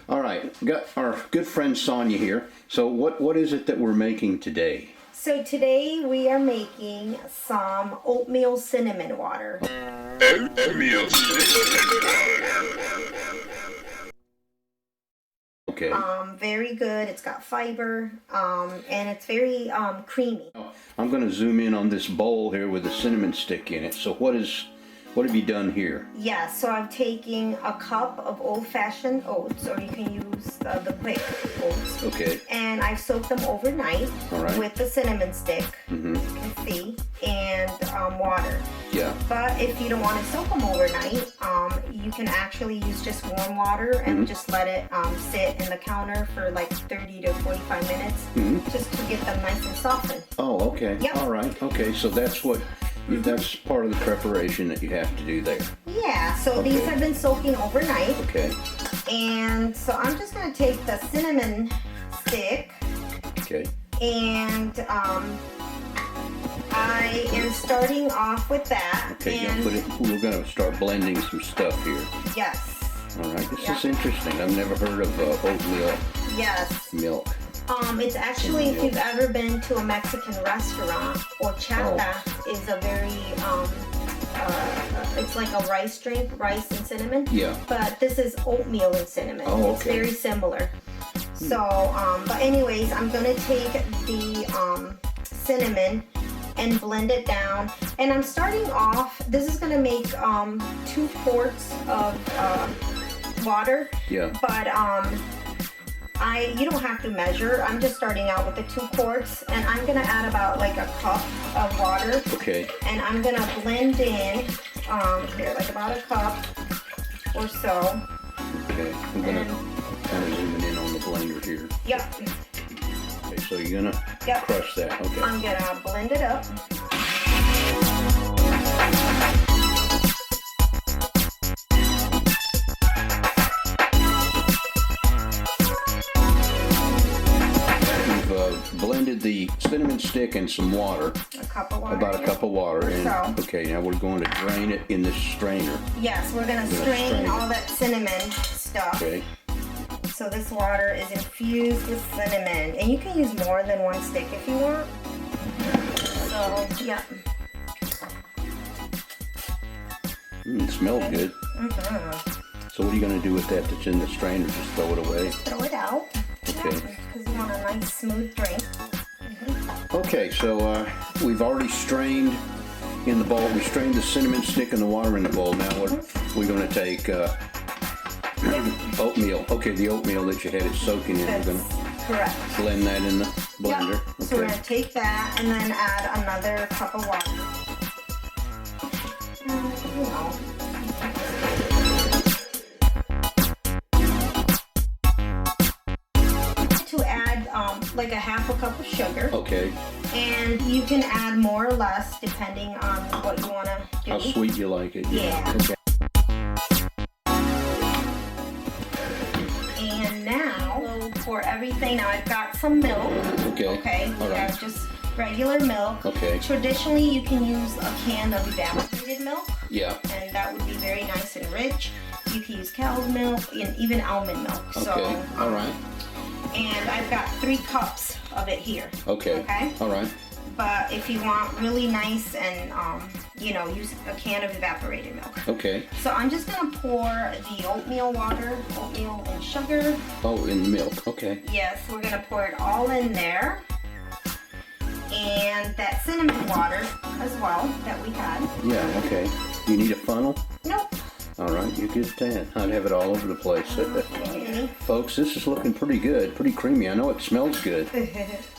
All right, got our good friend Sonia here. So what is it that we're making today? So today we are making some oatmeal cinnamon water. Oatmeal cinnamon water. Okay. Very good. It's got fiber, and it's very creamy. I'm going to zoom in on this bowl here with a cinnamon stick in it. So what have you done here? Yeah, so I'm taking a cup of old-fashioned oats, or you can use the quick oats. Okay. And I've soaked them overnight with the cinnamon stick, you can see, and water. Yeah. But if you don't want to soak them overnight, you can actually use just warm water and just let it sit in the counter for like 30 to 45 minutes, just to get them nice and softened. Oh, okay. Yep. All right. Okay, so that's that's part of the preparation that you have to do there. Yeah, so these have been soaking overnight. Okay. And so I'm just going to take the cinnamon stick. Okay. And I am starting off with that. Okay, and we're going to start blending some stuff here. Yes. All right, this is interesting. I've never heard of oatmeal milk. It's actually, if you've ever been to a Mexican restaurant, horchata is a very, it's like a rice drink, rice and cinnamon. Yeah. But this is oatmeal and cinnamon. Oh, It's very similar. So, but anyways, I'm going to take the cinnamon and blend it down. And I'm starting off, this is going to make 2 quarts of water. Yeah. But you don't have to measure. I'm just starting out with the 2 quarts, and I'm gonna add about like a cup of water. Okay. And I'm gonna blend in here like about a cup or so. Okay. I'm gonna kind of zoom in on the blender here. Yep. Okay, so you're gonna crush that. Okay. I'm gonna blend it up. Blended the cinnamon stick and some water. A cup of water. About a cup of water. And okay, now we're going to drain it in this strainer. Yes, we're gonna strain all that cinnamon stuff. Okay. So this water is infused with cinnamon, and you can use more than 1 stick if you want. So yeah. It smells good. So what are you going to do with that that's in the strainer? Just throw it away? Throw it out. Okay. Because you want a nice smooth drink. Okay, so we've already strained in the bowl. We strained the cinnamon stick and the water in the bowl. Now we're going to take oatmeal. Okay, the oatmeal that you had it soaking in. We're going to blend that in the blender. Yep. Okay. So we're going to take that and then add another cup of water. You know. To add like a half a cup of sugar. Okay. And you can add more or less depending on what you want to do. How sweet you like it. Yeah. Okay. And now we'll pour everything. Now I've got some milk. Okay. Okay. We have just regular milk. Okay. Traditionally, you can use a can of evaporated milk. Yeah. And that would be very nice and rich. You can use cow's milk and even almond milk. Okay. So, all right. And I've got 3 cups of it here. Okay. Okay. All right. But if you want really nice and you know, use a can of evaporated milk. Okay. So I'm just gonna pour the oatmeal water, oatmeal and sugar. Oh, in the milk. Okay. Yes, we're gonna pour it all in there. And that cinnamon water as well that we had. Yeah. Okay. You need a funnel? Nope. All right, you get that. I'd have it all over the place. Okay. Folks, this is looking pretty good, pretty creamy. I know it smells good.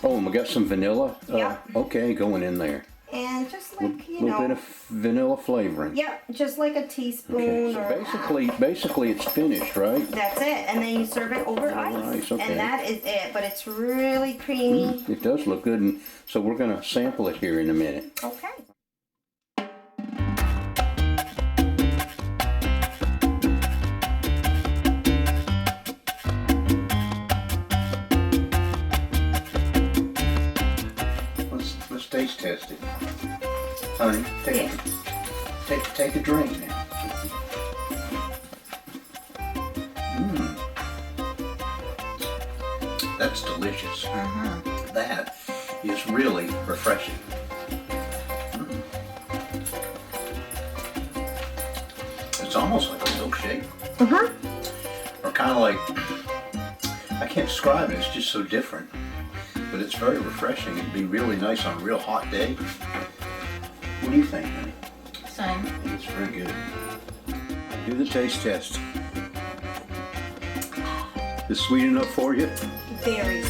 Oh, and we got some vanilla. Yep. Okay, going in there. And just like, you A little know. bit of vanilla flavoring. Yep, just like a teaspoon. Okay, so basically it's finished, right? That's it, and then you serve it over ice. Okay. And that is it, but it's really creamy. It does look good, and so we're going to sample it here in a minute. Okay. Let's taste test it. Honey, take a drink now. That's delicious. That is really refreshing. It's almost like a milkshake. Or kind of like, I can't describe it, it's just so different. But it's very refreshing. It'd be really nice on a real hot day. What do you think, honey? Same. I think it's very good. Do the taste test. Is it sweet enough for you? Very